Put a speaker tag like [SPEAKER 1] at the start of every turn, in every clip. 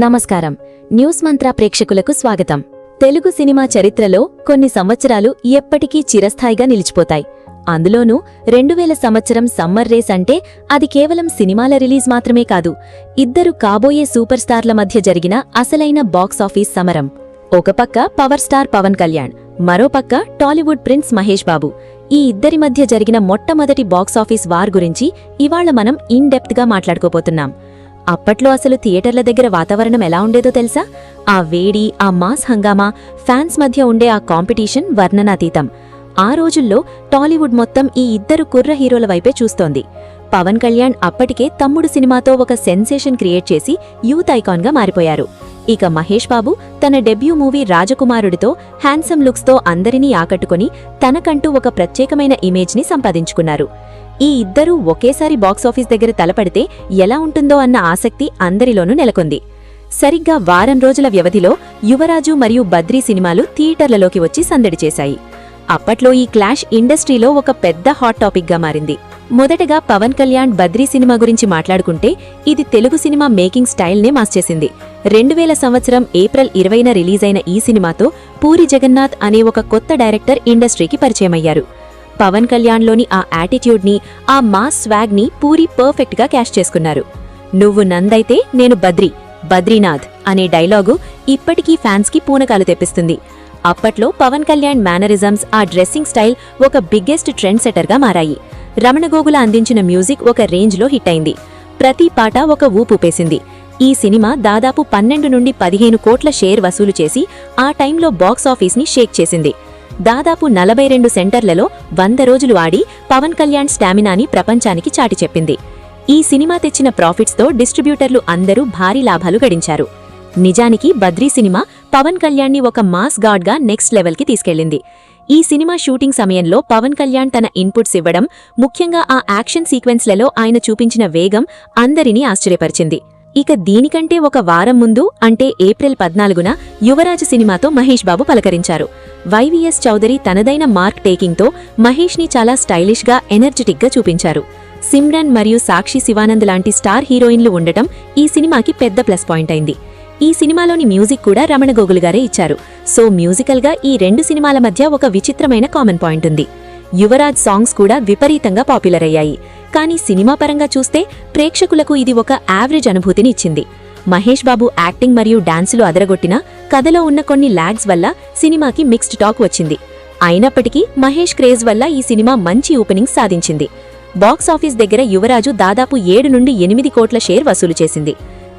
[SPEAKER 1] నమస్కారం. న్యూస్ మంత్ర ప్రేక్షకులకు స్వాగతం. తెలుగు సినిమా చరిత్రలో కొన్ని సంవత్సరాలు ఎప్పటికీ చిరస్థాయిగా నిలిచిపోతాయి. అందులోనూ 2000 సంవత్సరం సమ్మర్ రేస్ అంటే అది కేవలం సినిమాల రిలీజ్ మాత్రమే కాదు, ఇద్దరు కాబోయే సూపర్ స్టార్ల మధ్య జరిగిన అసలైన బాక్సాఫీస్ సమరం. ఒక పక్క పవర్ స్టార్ పవన్ కళ్యాణ్, మరో పక్క టాలీవుడ్ ప్రిన్స్ మహేష్ బాబు. ఈ ఇద్దరి మధ్య జరిగిన మొట్టమొదటి బాక్సాఫీస్ వార్ గురించి ఇవాళ మనం ఇన్ డెప్త్ గా మాట్లాడుకోబోతున్నాం. అప్పట్లో అసలు థియేటర్ల దగ్గర వాతావరణం ఎలా ఉండేదో తెలుసా? ఆ వేడి, ఆ మాస్ హంగామా, ఫ్యాన్స్ మధ్య ఉండే ఆ కాంపిటీషన్ వర్ణనాతీతం. ఆ రోజుల్లో టాలీవుడ్ మొత్తం ఈ ఇద్దరు కుర్ర హీరోల వైపే చూస్తోంది. పవన్ కళ్యాణ్ అప్పటికే తమ్ముడు సినిమాతో ఒక సెన్సేషన్ క్రియేట్ చేసి యూత్ ఐకాన్గా మారిపోయారు. ఇక మహేష్ బాబు తన డెబ్యూ మూవీ రాజకుమారుడితో హ్యాండ్సమ్ లుక్స్తో అందరినీ ఆకట్టుకుని తనకంటూ ఒక ప్రత్యేకమైన ఇమేజ్ని సంపాదించుకున్నారు. ఈ ఇద్దరూ ఒకేసారి బాక్సాఫీస్ దగ్గర తలపడితే ఎలా ఉంటుందో అన్న ఆసక్తి అందరిలోనూ నెలకొంది. సరిగ్గా వారం రోజుల వ్యవధిలో యువరాజు మరియు బద్రీ సినిమాలు థియేటర్లలోకి వచ్చి సందడి చేశాయి. అప్పట్లో ఈ క్లాష్ ఇండస్ట్రీలో ఒక పెద్ద హాట్ టాపిక్గా మారింది. మొదటగా పవన్ కళ్యాణ్ బద్రీ సినిమా గురించి మాట్లాడుకుంటే ఇది తెలుగు సినిమా మేకింగ్ స్టైల్నే మార్చేసింది. 2000 సంవత్సరం ఏప్రిల్ 20న రిలీజైన ఈ సినిమాతో పూరి జగన్నాథ్ అనే ఒక కొత్త డైరెక్టర్ ఇండస్ట్రీకి పరిచయమయ్యారు. పవన్ కళ్యాణ్లోని ఆ యాటిట్యూడ్ని, ఆ మాస్ స్వాగ్ని పూరి పర్ఫెక్ట్గా క్యాష్ చేసుకున్నారు. నువ్వు నందైతే నేను బద్రీనాథ్ అనే డైలాగు ఇప్పటికీ ఫ్యాన్స్కి పూనకాలు తెప్పిస్తుంది. అప్పట్లో పవన్ కళ్యాణ్ మేనరిజమ్స్, ఆ డ్రెస్సింగ్ స్టైల్ ఒక బిగ్గెస్ట్ ట్రెండ్ సెటర్గా మారాయి. రమణగోగుల అందించిన మ్యూజిక్ ఒక రేంజ్లో హిట్ అయింది. ప్రతి పాట ఒక ఊపేసింది. ఈ సినిమా దాదాపు 12 నుండి 15 కోట్ల షేర్ వసూలు చేసి ఆ టైంలో బాక్సాఫీస్ని షేక్ చేసింది. దాదాపు 42 సెంటర్లలో 100 రోజులు ఆడి పవన్ కళ్యాణ్ స్టామినాని ప్రపంచానికి చాటి చెప్పింది. ఈ సినిమా తెచ్చిన ప్రాఫిట్స్తో డిస్ట్రిబ్యూటర్లు అందరూ భారీ లాభాలు గడించారు. నిజానికి బద్రీ సినిమా పవన్ కళ్యాణ్ని ఒక మాస్ గాడ్గా నెక్స్ట్ లెవెల్కి తీసుకెళ్లింది. ఈ సినిమా షూటింగ్ సమయంలో పవన్ కళ్యాణ్ తన ఇన్పుట్స్ ఇవ్వడం, ముఖ్యంగా ఆ యాక్షన్ సీక్వెన్స్లలో ఆయన చూపించిన వేగం అందరినీ ఆశ్చర్యపరిచింది. ఇక దీనికంటే ఒక వారం ముందు, అంటే ఏప్రిల్ 14న యువరాజు సినిమాతో మహేష్ బాబు పలకరించారు. వైవీఎస్ చౌదరి తనదైన మార్క్ టేకింగ్తో మహేష్ని చాలా స్టైలిష్గా, ఎనర్జెటిక్గా చూపించారు. సిమ్రన్ మరియు సాక్షి శివానంద్ లాంటి స్టార్ హీరోయిన్లు ఉండటం ఈ సినిమాకి పెద్ద ప్లస్ పాయింట్ అయింది. ఈ సినిమాలోని మ్యూజిక్ కూడా రమణగోగులు గారే ఇచ్చారు. సో మ్యూజికల్గా ఈ 2 సినిమాల మధ్య ఒక విచిత్రమైన కామన్ పాయింట్ ఉంది. యువరాజ్ సాంగ్స్ కూడా విపరీతంగా పాపులర్ అయ్యాయి. కానీ సినిమా పరంగా చూస్తే ప్రేక్షకులకు ఇది ఒక యావరేజ్ అనుభూతిని ఇచ్చింది. మహేష్ బాబు యాక్టింగ్ మరియు డాన్సులు అదరగొట్టినా కథలో ఉన్న కొన్ని లాగ్స్ వల్ల సినిమాకి మిక్స్డ్ టాక్ వచ్చింది. అయినప్పటికీ మహేష్ క్రేజ్ వల్ల ఈ సినిమా మంచి ఓపెనింగ్ సాధించింది. బాక్సాఫీస్ దగ్గర యువరాజు దాదాపు 7 నుండి 8 కోట్ల షేర్ వసూలు చేసింది.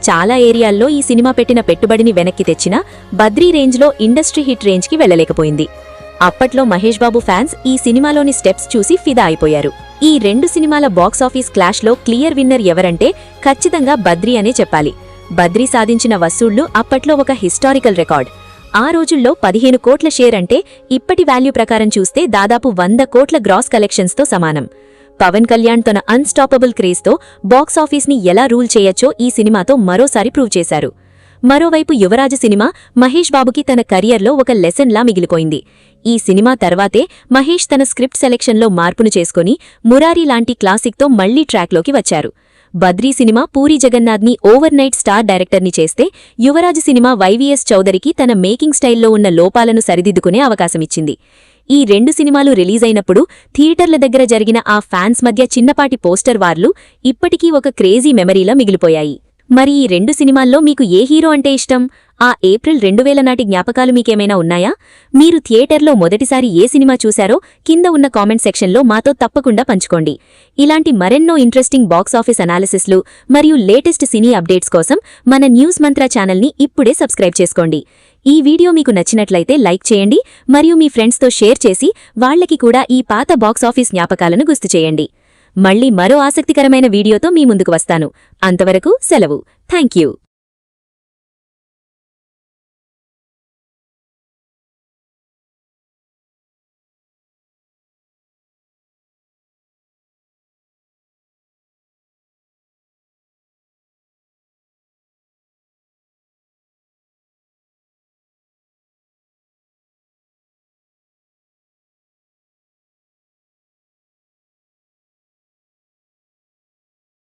[SPEAKER 1] చాలా ఏరియాల్లో ఈ సినిమా పెట్టిన పెట్టుబడిని వెనక్కి తెచ్చినా బద్రీ రేంజ్లో ఇండస్ట్రీ హిట్ రేంజ్కి వెళ్లలేకపోయింది. అప్పట్లో మహేష్ బాబు ఫ్యాన్స్ ఈ సినిమాలోని స్టెప్స్ చూసి ఫిదా అయిపోయారు. ఈ 2 సినిమాల బాక్సాఫీస్ క్లాష్లో క్లియర్ విన్నర్ ఎవరంటే ఖచ్చితంగా బద్రీ అనే చెప్పాలి. బద్రీ సాధించిన వసూళ్లు అప్పట్లో ఒక హిస్టారికల్ రికార్డ్. ఆ రోజుల్లో 15 కోట్ల షేర్ అంటే ఇప్పటి వాల్యూ ప్రకారం చూస్తే దాదాపు 100 కోట్ల గ్రాస్ కలెక్షన్స్తో సమానం. పవన్ కళ్యాణ్ తన అన్స్టాపబుల్ క్రేజ్తో బాక్సాఫీస్ని ఎలా రూల్ చేయొచ్చో ఈ సినిమాతో మరోసారి ప్రూవ్ చేశారు. మరోవైపు యువరాజు సినిమా మహేష్ బాబుకి తన కెరియర్లో ఒక లెసన్లా మిగిలిపోయింది. ఈ సినిమా తర్వాతే మహేష్ తన స్క్రిప్ట్ సెలెక్షన్లో మార్పును చేసుకుని మురారి లాంటి క్లాసిక్తో మళ్లీ ట్రాక్లోకి వచ్చారు. బద్రీ సినిమా పూరి జగన్నాథ్ని ఓవర్ నైట్ స్టార్ డైరెక్టర్ని చేస్తే, యువరాజు సినిమా వైవీఎస్ చౌదరికి తన మేకింగ్ స్టైల్లో ఉన్న లోపాలను సరిదిద్దుకునే అవకాశమిచ్చింది. ఈ 2 సినిమాలు రిలీజ్ అయినప్పుడు థియేటర్ల దగ్గర జరిగిన ఆ ఫ్యాన్స్ మధ్య చిన్నపాటి పోస్టర్ వార్లు ఇప్పటికీ ఒక క్రేజీ మెమరీలా మిగిలిపోయాయి. మరి ఈ 2 సినిమాల్లో మీకు ఏ హీరో అంటే ఇష్టం? ఆ ఏప్రిల్ 2000 నాటి జ్ఞాపకాలు మీకేమైనా ఉన్నాయా? మీరు థియేటర్లో మొదటిసారి ఏ సినిమా చూశారో కింద ఉన్న కామెంట్ సెక్షన్లో మాతో తప్పకుండా పంచుకోండి. ఇలాంటి మరెన్నో ఇంట్రెస్టింగ్ బాక్సాఫీస్ అనాలిసిస్లు మరియు లేటెస్ట్ సినీ అప్డేట్స్ కోసం మన న్యూస్ మంత్ర ఛానల్ని ఇప్పుడే సబ్స్క్రైబ్ చేసుకోండి. ఈ వీడియో మీకు నచ్చినట్లయితే లైక్ చేయండి మరియు మీ ఫ్రెండ్స్తో షేర్ చేసి వాళ్లకి కూడా ఈ పాత బాక్సాఫీస్ జ్ఞాపకాలను గుర్తు చేయండి. మళ్లీ మరో ఆసక్తికరమైన వీడియోతో మీ ముందుకు వస్తాను. అంతవరకు సెలవు. Thank you.